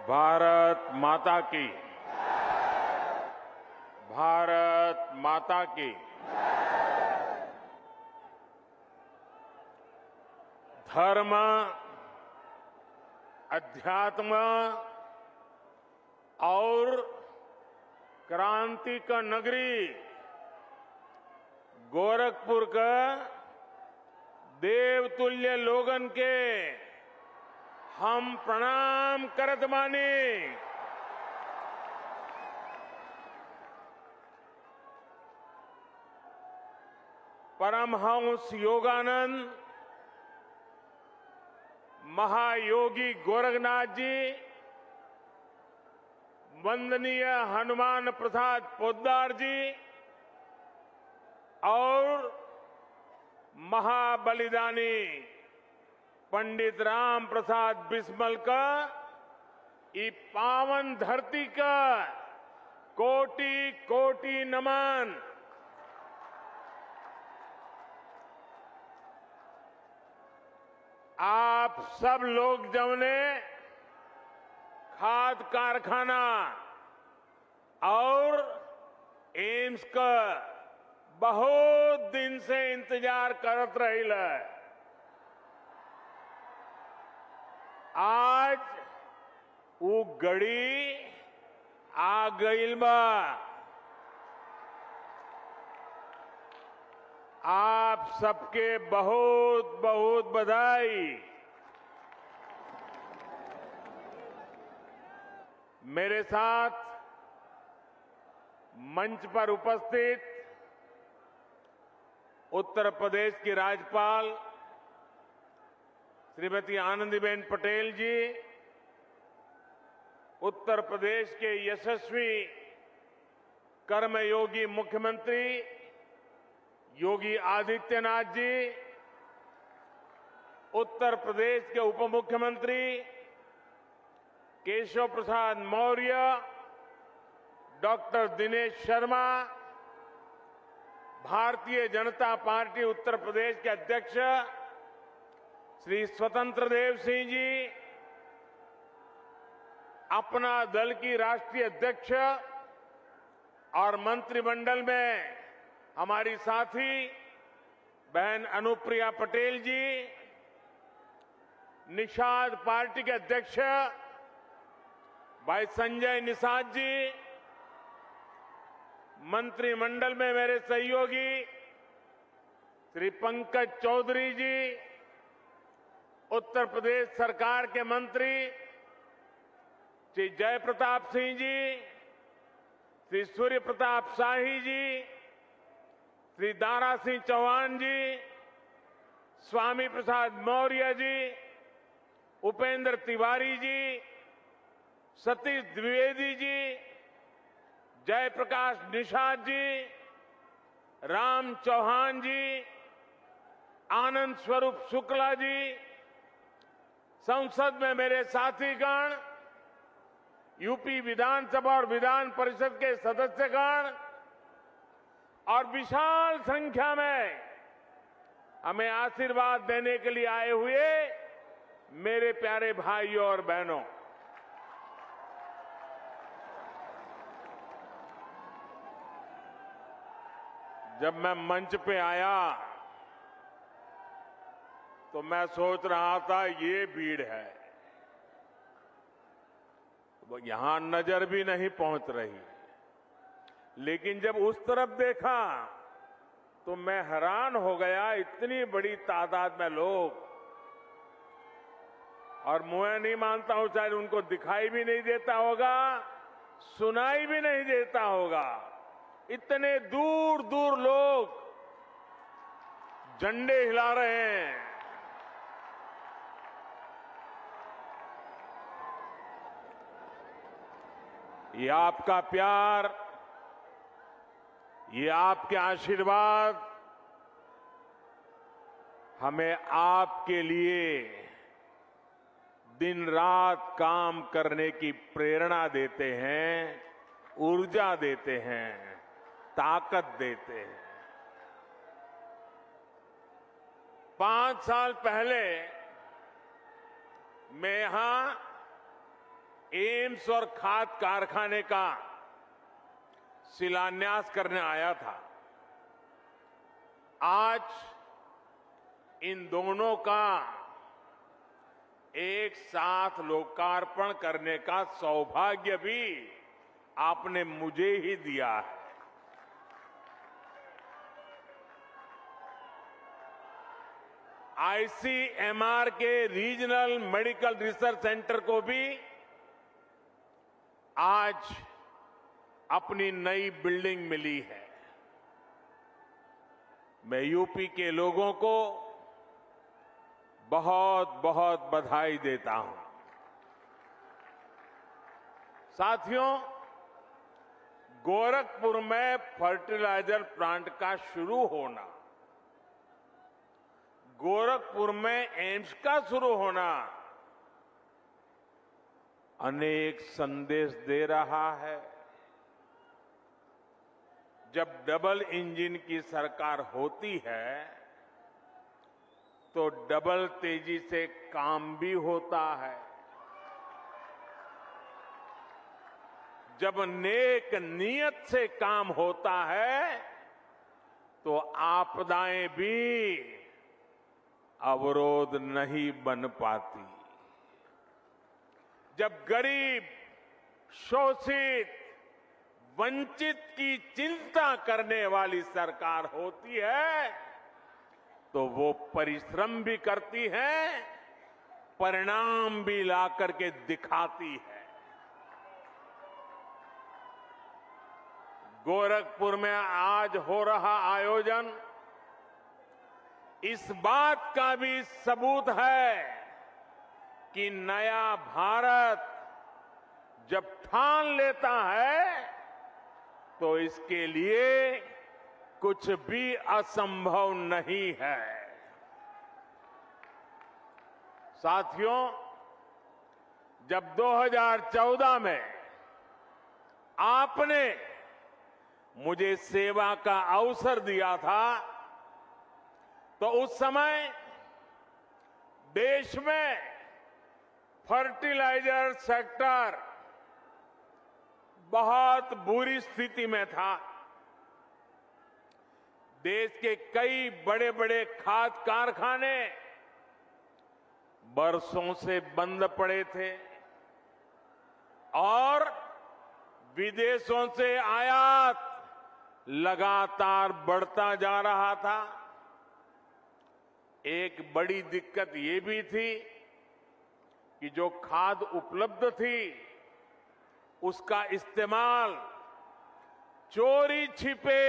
भारत माता की। भारत माता की। धर्म, अध्यात्म और क्रांति का नगरी गोरखपुर का देवतुल्य लोगन के हम प्रणाम करत बानी। परमहंस योगानंद महायोगी गोरखनाथ जी, वंदनीय हनुमान प्रसाद पोद्दार जी और महाबलिदानी पंडित राम प्रसाद बिस्मल का ई पावन धरती का कोटि कोटि नमन। आप सब लोग जमने खाद कारखाना और एम्स का बहुत दिन से इंतजार करत रहिल। आज वो घड़ी आ गईल बा। आप सबके बहुत बहुत बधाई। मेरे साथ मंच पर उपस्थित उत्तर प्रदेश की राज्यपाल श्रीमती आनंदीबेन पटेल जी, उत्तर प्रदेश के यशस्वी कर्मयोगी मुख्यमंत्री योगी आदित्यनाथ जी, उत्तर प्रदेश के उप मुख्यमंत्री केशव प्रसाद मौर्य, डॉक्टर दिनेश शर्मा, भारतीय जनता पार्टी उत्तर प्रदेश के अध्यक्ष श्री स्वतंत्र देव सिंह जी, अपना दल की राष्ट्रीय अध्यक्ष और मंत्रिमंडल में हमारी साथी बहन अनुप्रिया पटेल जी, निषाद पार्टी के अध्यक्ष भाई संजय निषाद जी, मंत्रिमंडल में मेरे सहयोगी श्री पंकज चौधरी जी, उत्तर प्रदेश सरकार के मंत्री श्री जयप्रताप सिंह जी, श्री सूर्य प्रताप शाही जी, श्री दारा सिंह चौहान जी, स्वामी प्रसाद मौर्य जी, उपेंद्र तिवारी जी, सतीश द्विवेदी जी, जयप्रकाश निषाद जी, राम चौहान जी, आनंद स्वरूप शुक्ला जी, संसद में मेरे साथीगण, यूपी विधानसभा और विधान परिषद के सदस्यगण और विशाल संख्या में हमें आशीर्वाद देने के लिए आए हुए मेरे प्यारे भाइयों और बहनों, जब मैं मंच पे आया तो मैं सोच रहा था ये भीड़ है, वो यहां नजर भी नहीं पहुंच रही। लेकिन जब उस तरफ देखा तो मैं हैरान हो गया, इतनी बड़ी तादाद में लोग। और मैं नहीं मानता हूं शायद उनको दिखाई भी नहीं देता होगा, सुनाई भी नहीं देता होगा। इतने दूर दूर लोग झंडे हिला रहे हैं। ये आपका प्यार, ये आपके आशीर्वाद हमें आपके लिए दिन रात काम करने की प्रेरणा देते हैं, ऊर्जा देते हैं, ताकत देते हैं। 5 साल पहले मैं यहां एम्स और खाद कारखाने का शिलान्यास करने आया था। आज इन दोनों का एक साथ लोकार्पण करने का सौभाग्य भी आपने मुझे ही दिया है। आईसीएमआर के रीजनल मेडिकल रिसर्च सेंटर को भी आज अपनी नई बिल्डिंग मिली है। मैं यूपी के लोगों को बहुत बहुत बधाई देता हूं। साथियों, गोरखपुर में फर्टिलाइजर प्लांट का शुरू होना, गोरखपुर में एम्स का शुरू होना अनेक संदेश दे रहा है। जब डबल इंजन की सरकार होती है तो डबल तेजी से काम भी होता है। जब नेक नियत से काम होता है तो आपदाएं भी अवरोध नहीं बन पाती। जब गरीब, शोषित, वंचित की चिंता करने वाली सरकार होती है तो वो परिश्रम भी करती है, परिणाम भी ला करके दिखाती है। गोरखपुर में आज हो रहा आयोजन इस बात का भी सबूत है कि नया भारत जब ठान लेता है तो इसके लिए कुछ भी असंभव नहीं है। साथियों, जब 2014 में आपने मुझे सेवा का अवसर दिया था तो उस समय देश में फर्टिलाइजर सेक्टर बहुत बुरी स्थिति में था। देश के कई बड़े बड़े खाद कारखाने बरसों से बंद पड़े थे और विदेशों से आयात लगातार बढ़ता जा रहा था। एक बड़ी दिक्कत ये भी थी कि जो खाद उपलब्ध थी उसका इस्तेमाल चोरी छिपे